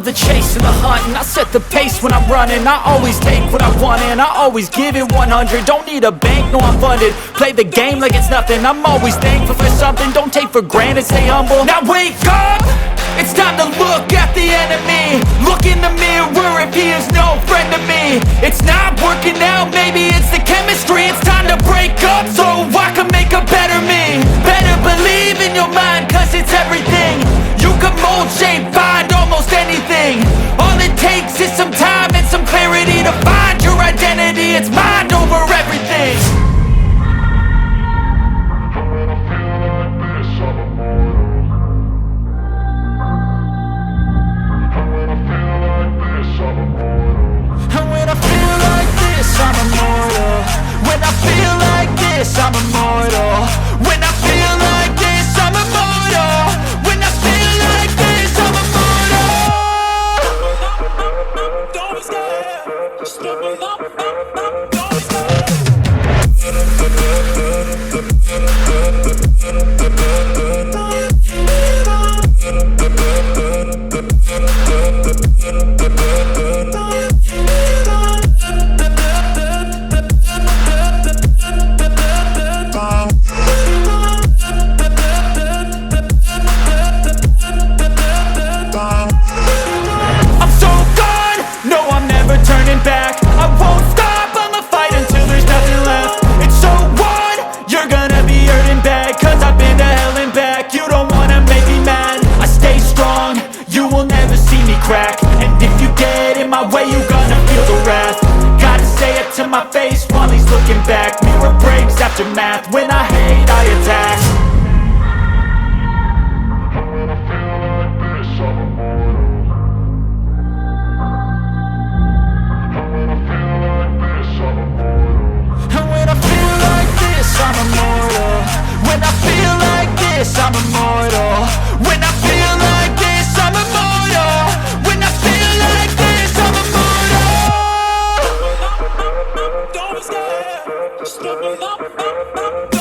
love the chase and the hunt, and I set the pace when I'm running. I always take what I want and I always give it 100. Don't need a bank, no I'm funded. Play the game like it's nothing. I'm always thankful for something. Don't take for granted, stay humble. Now wake up! It's time to look at the enemy. Look in the mirror if he is no friend to me. It's not working out, maybe it's the chemistry. It's time to break up so I can make a better me. Better believe in your mind, cause it's everything. You can mold, shape, find almost anything. All it takes is some time and some clarity to find your identity. It's mind over everything. I'm immortal. When I feel like this, I'm immortal. When I feel like this, I'm immortal. When I feel like this, I'm immortal. Don't be scared. Just double up. Don't be scared. Turning back, I won't stop, I'ma fight until there's nothing left. It's so what? You're gonna be hurting bad, cause I've been to hell and back. You don't wanna make me mad, I stay strong, you will never see me crack. And if you get in my way, you're gonna feel the wrath. Gotta say it to my face while he's looking back. Mirror breaks after math, when I hate, I attack. I'm immortal. When I feel like this, I'm immortal. When I feel like this, I'm immortal. When I feel like this, I'm immortal. Don't be scared. Just double up.